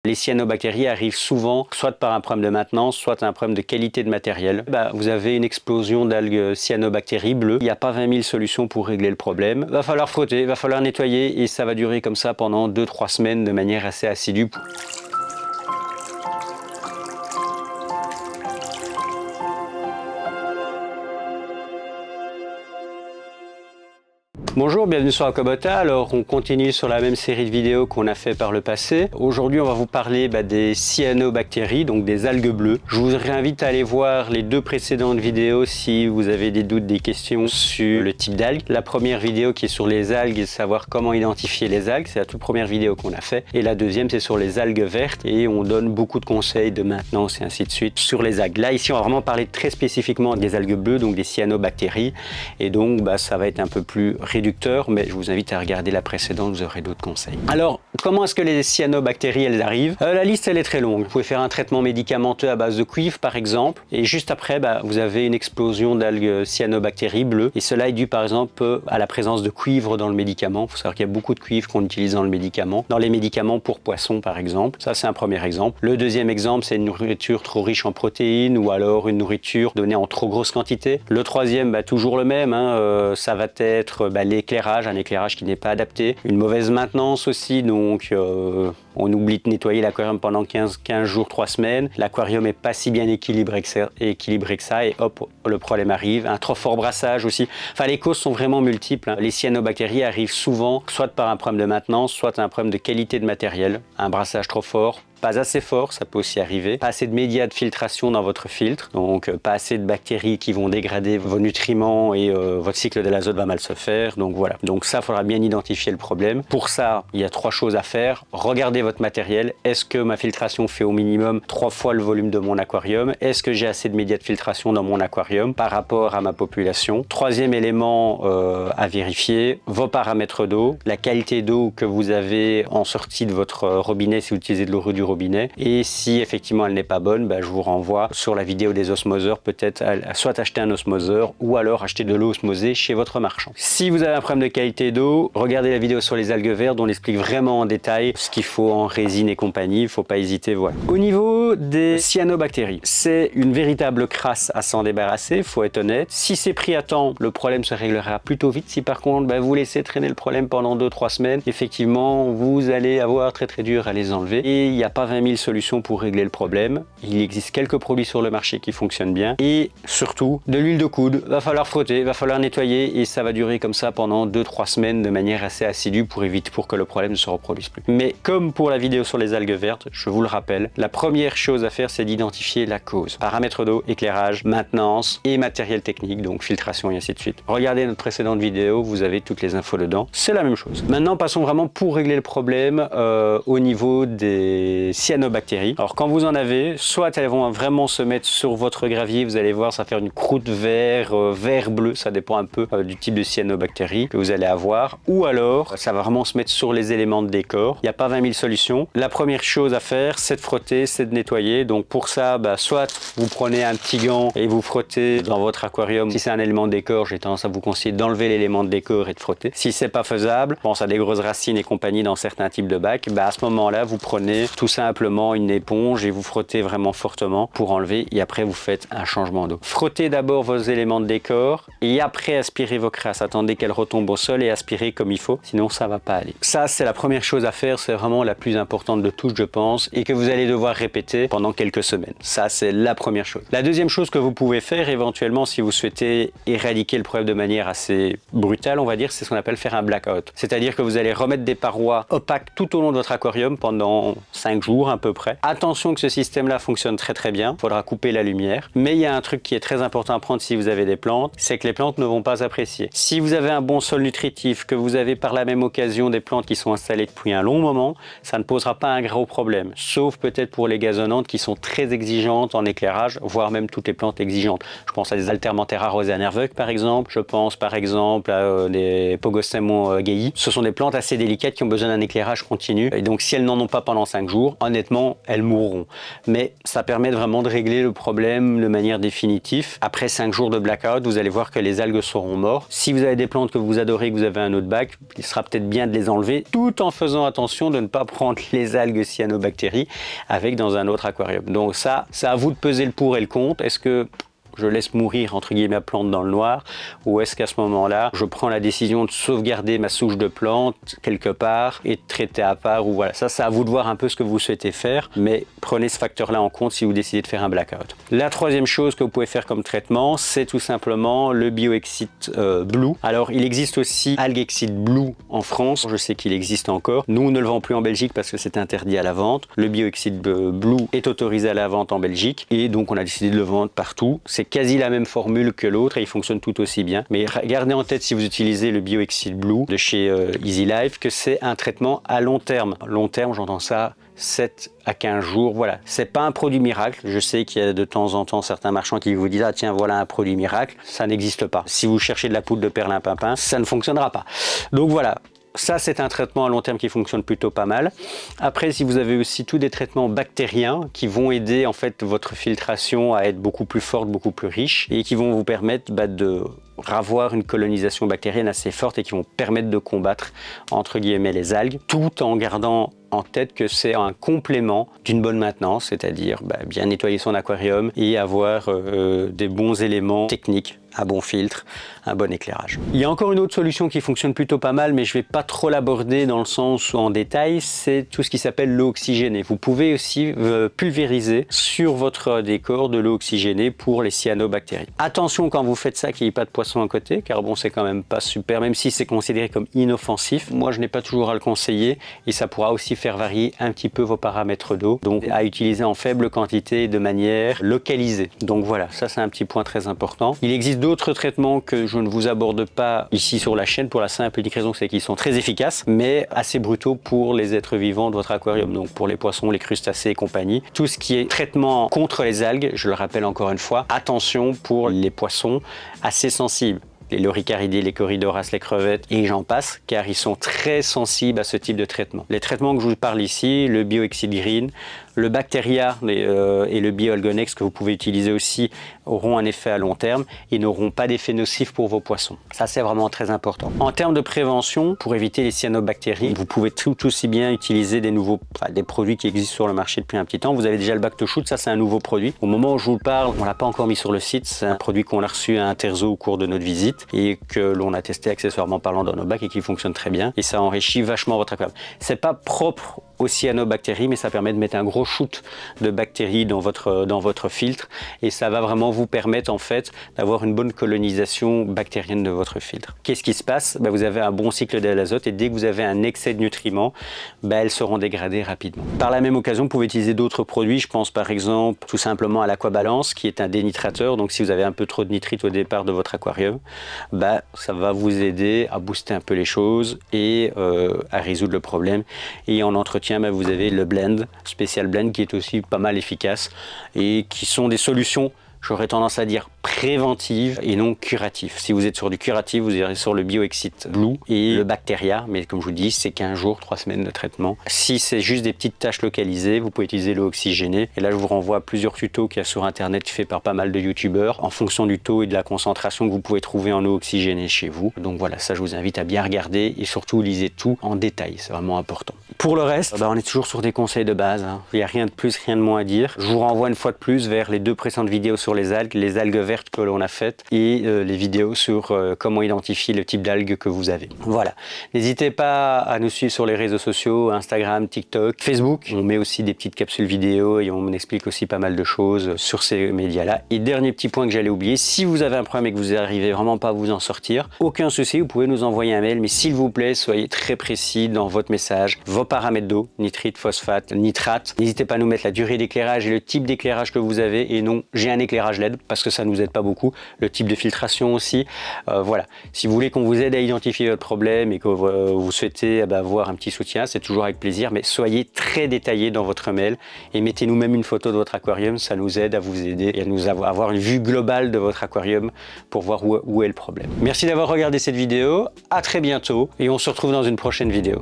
Les cyanobactéries arrivent souvent soit par un problème de maintenance, soit un problème de qualité de matériel. Vous avez une explosion d'algues cyanobactéries bleues. Il n'y a pas 20 000 solutions pour régler le problème. Il va falloir frotter, il va falloir nettoyer et ça va durer comme ça pendant 2-3 semaines de manière assez assidue. Bonjour, bienvenue sur Aquabota. Alors on continue sur la même série de vidéos qu'on a fait par le passé. Aujourd'hui on va vous parler des cyanobactéries, donc des algues bleues. Je vous réinvite à aller voir les deux précédentes vidéos si vous avez des doutes, des questions sur le type d'algues. La première vidéo qui est sur les algues et savoir comment identifier les algues, c'est la toute première vidéo qu'on a fait. Et la deuxième c'est sur les algues vertes et on donne beaucoup de conseils de maintenance et ainsi de suite sur les algues. Là ici on va vraiment parler très spécifiquement des algues bleues, donc des cyanobactéries. Et donc ça va être un peu plus réducteur, mais je vous invite à regarder la précédente, vous aurez d'autres conseils. Alors, comment est-ce que les cyanobactéries elles arrivent? La liste elle est très longue. Vous pouvez faire un traitement médicamenteux à base de cuivre par exemple, et juste après vous avez une explosion d'algues cyanobactéries bleues, et cela est dû par exemple à la présence de cuivre dans le médicament. Il faut savoir qu'il y a beaucoup de cuivre qu'on utilise dans le médicament, dans les médicaments pour poissons par exemple. Ça c'est un premier exemple. Le deuxième exemple c'est une nourriture trop riche en protéines, ou alors une nourriture donnée en trop grosse quantité. Le troisième, toujours le même, ça va être l'éclairage, un éclairage qui n'est pas adapté, une mauvaise maintenance aussi, donc on oublie de nettoyer l'aquarium pendant 15 jours, 3 semaines, l'aquarium n'est pas si bien équilibré que ça et hop, le problème arrive. Un trop fort brassage aussi, enfin les causes sont vraiment multiples. Les cyanobactéries arrivent souvent soit par un problème de maintenance, soit un problème de qualité de matériel, un brassage trop fort, pas assez fort, ça peut aussi arriver. Pas assez de médias de filtration dans votre filtre, donc pas assez de bactéries qui vont dégrader vos nutriments et votre cycle de l'azote va mal se faire. Donc voilà, donc ça, il faudra bien identifier le problème. Pour ça, il y a 3 choses à faire. Regardez votre matériel. Est-ce que ma filtration fait au minimum 3 fois le volume de mon aquarium? Est-ce que j'ai assez de médias de filtration dans mon aquarium par rapport à ma population? Troisième élément à vérifier, vos paramètres d'eau, la qualité d'eau que vous avez en sortie de votre robinet si vous utilisez de l'eau du robinet, et si effectivement elle n'est pas bonne, je vous renvoie sur la vidéo des osmoseurs, peut-être soit acheter un osmoseur ou alors acheter de l'eau osmosée chez votre marchand. Si vous avez un problème de qualité d'eau, regardez la vidéo sur les algues vertes, on explique vraiment en détail ce qu'il faut en résine et compagnie, il ne faut pas hésiter, voilà. Au niveau des cyanobactéries, c'est une véritable crasse à s'en débarrasser, il faut être honnête. Si c'est pris à temps, le problème se réglera plutôt vite. Si par contre vous laissez traîner le problème pendant 2-3 semaines, effectivement vous allez avoir très dur à les enlever, et il n'y a pas 20 000 solutions pour régler le problème. Il existe quelques produits sur le marché qui fonctionnent bien, et surtout de l'huile de coude. Va falloir frotter, va falloir nettoyer, et ça va durer comme ça pendant 2-3 semaines de manière assez assidue pour que le problème ne se reproduise plus. Mais comme pour la vidéo sur les algues vertes, je vous le rappelle, la première chose à faire c'est d'identifier la cause. Paramètres d'eau, éclairage, maintenance et matériel technique, donc filtration et ainsi de suite. Regardez notre précédente vidéo, vous avez toutes les infos dedans. C'est la même chose. Maintenant passons vraiment pour régler le problème au niveau des cyanobactéries. Alors quand vous en avez, soit elles vont vraiment se mettre sur votre gravier, vous allez voir ça va faire une croûte vert bleu, ça dépend un peu du type de cyanobactéries que vous allez avoir, ou alors ça va vraiment se mettre sur les éléments de décor. Il n'y a pas 20 000 solutions. La première chose à faire c'est de frotter, c'est de nettoyer. Donc pour ça, soit vous prenez un petit gant et vous frottez dans votre aquarium. Si c'est un élément de décor, j'ai tendance à vous conseiller d'enlever l'élément de décor et de frotter. Si c'est pas faisable, pense à des grosses racines et compagnie dans certains types de bacs, à ce moment là vous prenez tout simplement une éponge et vous frottez vraiment fortement pour enlever, et après vous faites un changement d'eau. Frottez d'abord vos éléments de décor et après aspirez vos crasses. Attendez qu'elles retombent au sol et aspirez comme il faut, sinon ça va pas aller. Ça c'est la première chose à faire, c'est vraiment la plus importante de toutes je pense, et que vous allez devoir répéter pendant quelques semaines. Ça c'est la première chose. La deuxième chose que vous pouvez faire éventuellement si vous souhaitez éradiquer le problème de manière assez brutale, on va dire, c'est ce qu'on appelle faire un blackout. C'est-à-dire que vous allez remettre des parois opaques tout au long de votre aquarium pendant 5 jours à peu près. Attention que ce système-là fonctionne très bien, il faudra couper la lumière. Mais il y a un truc qui est très important à prendre si vous avez des plantes, c'est que les plantes ne vont pas apprécier. Si vous avez un bon sol nutritif, que vous avez par la même occasion des plantes qui sont installées depuis un long moment, ça ne posera pas un gros problème. Sauf peut-être pour les gazonnantes qui sont très exigeantes en éclairage, voire même toutes les plantes exigeantes. Je pense à des Altermantera rosea nerveux par exemple, je pense par exemple à des Pogostemon gayi. Ce sont des plantes assez délicates qui ont besoin d'un éclairage continu, et donc si elles n'en ont pas pendant 5 jours, honnêtement, elles mourront. Mais ça permet vraiment de régler le problème de manière définitive. Après 5 jours de blackout, vous allez voir que les algues seront mortes. Si vous avez des plantes que vous adorez, que vous avez un autre bac, il sera peut-être bien de les enlever, tout en faisant attention de ne pas prendre les algues cyanobactéries avec dans un autre aquarium. Donc ça, c'est à vous de peser le pour et le contre. Est-ce que je laisse mourir entre guillemets ma plante dans le noir, ou est-ce qu'à ce moment-là je prends la décision de sauvegarder ma souche de plante quelque part et de traiter à part, ou voilà, ça c'est à vous de voir un peu ce que vous souhaitez faire, mais prenez ce facteur-là en compte si vous décidez de faire un blackout. La troisième chose que vous pouvez faire comme traitement, c'est tout simplement le Bioexit Blue. Alors il existe aussi Algexit Blue en France, je sais qu'il existe encore. Nous on ne le vend plus en Belgique parce que c'est interdit à la vente. Le Bioexit Blue est autorisé à la vente en Belgique et donc on a décidé de le vendre partout. C'est quasi la même formule que l'autre et il fonctionne tout aussi bien. Mais gardez en tête si vous utilisez le Bioexit Blue de chez Easy Life que c'est un traitement à long terme. Long terme, j'entends ça 7 à 15 jours, voilà. C'est pas un produit miracle. Je sais qu'il y a de temps en temps certains marchands qui vous disent « Ah tiens, voilà un produit miracle ». Ça n'existe pas. Si vous cherchez de la poudre de perlimpinpin, ça ne fonctionnera pas. Donc voilà. Ça, c'est un traitement à long terme qui fonctionne plutôt pas mal. Après, si vous avez aussi tous des traitements bactériens qui vont aider en fait votre filtration à être beaucoup plus forte, beaucoup plus riche et qui vont vous permettre de avoir une colonisation bactérienne assez forte et qui vont permettre de combattre entre guillemets les algues, tout en gardant en tête que c'est un complément d'une bonne maintenance, c'est-à-dire bien nettoyer son aquarium et avoir des bons éléments techniques, un bon filtre, un bon éclairage. Il y a encore une autre solution qui fonctionne plutôt pas mal, mais je ne vais pas trop l'aborder dans le sens en détail, c'est tout ce qui s'appelle l'eau oxygénée. Vous pouvez aussi pulvériser sur votre décor de l'eau oxygénée pour les cyanobactéries. Attention quand vous faites ça qu'il n'y ait pas de poisson à côté, car bon, c'est quand même pas super, même si c'est considéré comme inoffensif. Moi, je n'ai pas toujours à le conseiller et ça pourra aussi faire varier un petit peu vos paramètres d'eau, donc à utiliser en faible quantité et de manière localisée. Donc voilà, ça c'est un petit point très important. Il existe d'autres traitements que je ne vous aborde pas ici sur la chaîne pour la simple et unique raison c'est qu'ils sont très efficaces, mais assez brutaux pour les êtres vivants de votre aquarium, donc pour les poissons, les crustacés et compagnie. Tout ce qui est traitement contre les algues, je le rappelle encore une fois, attention pour les poissons assez sensibles. Les loricaridés, les corydoras, les crevettes et j'en passe, car ils sont très sensibles à ce type de traitement. Les traitements que je vous parle ici, le Bioexit Green, le Bacteria et le Bioalgonex que vous pouvez utiliser aussi auront un effet à long terme et n'auront pas d'effet nocif pour vos poissons. Ça, c'est vraiment très important. En termes de prévention, pour éviter les cyanobactéries, vous pouvez tout aussi bien utiliser des produits qui existent sur le marché depuis un petit temps. Vous avez déjà le Bactoshoot, ça c'est un nouveau produit. Au moment où je vous parle, on l'a pas encore mis sur le site. C'est un produit qu'on a reçu à Interzo au cours de notre visite et que l'on a testé accessoirement parlant dans nos bacs et qui fonctionne très bien. Et ça enrichit vachement votre aquarium. C'est pas propre aux cyanobactéries, mais ça permet de mettre un gros shoot de bactéries dans votre filtre et ça va vraiment vous permettre en fait d'avoir une bonne colonisation bactérienne de votre filtre. Qu'est-ce qui se passe? Vous avez un bon cycle de l'azote et dès que vous avez un excès de nutriments, elles seront dégradées rapidement. Par la même occasion, vous pouvez utiliser d'autres produits. Je pense par exemple tout simplement à l'Aquabalance qui est un dénitrateur. Donc si vous avez un peu trop de nitrite au départ de votre aquarium, ça va vous aider à booster un peu les choses et à résoudre le problème. Et en entretien, vous avez le blend, Special Blend, qui est aussi pas mal efficace et qui sont des solutions, j'aurais tendance à dire préventive et non curatif. Si vous êtes sur du curatif, vous irez sur le Bioexit Blue et le Bacteria, mais comme je vous dis, c'est 15 jours, 3 semaines de traitement. Si c'est juste des petites taches localisées, vous pouvez utiliser l'eau oxygénée. Et là, je vous renvoie à plusieurs tutos qu'il y a sur Internet fait par pas mal de youtubeurs en fonction du taux et de la concentration que vous pouvez trouver en eau oxygénée chez vous. Donc voilà, ça, je vous invite à bien regarder et surtout lisez tout en détail, c'est vraiment important. Pour le reste, on est toujours sur des conseils de base. Il n'y a rien de plus, rien de moins à dire. Je vous renvoie une fois de plus vers les 2 précédentes vidéos sur les algues vertes que l'on a faites et les vidéos sur comment identifier le type d'algues que vous avez. Voilà. N'hésitez pas à nous suivre sur les réseaux sociaux, Instagram, TikTok, Facebook. On met aussi des petites capsules vidéo et on explique aussi pas mal de choses sur ces médias-là. Et dernier petit point que j'allais oublier, si vous avez un problème et que vous n'arrivez vraiment pas à vous en sortir, aucun souci, vous pouvez nous envoyer un mail, mais s'il vous plaît, soyez très précis dans votre message, vos paramètres d'eau, nitrite, phosphate, nitrate. N'hésitez pas à nous mettre la durée d'éclairage et le type d'éclairage que vous avez et non, j'ai un éclairage LED parce que ça nous aide pas beaucoup. Le type de filtration aussi. Voilà. Si vous voulez qu'on vous aide à identifier votre problème et que vous souhaitez avoir un petit soutien, c'est toujours avec plaisir, mais soyez très détaillé dans votre mail et mettez-nous même une photo de votre aquarium, ça nous aide à vous aider et à nous avoir une vue globale de votre aquarium pour voir où est le problème. Merci d'avoir regardé cette vidéo, à très bientôt et on se retrouve dans une prochaine vidéo.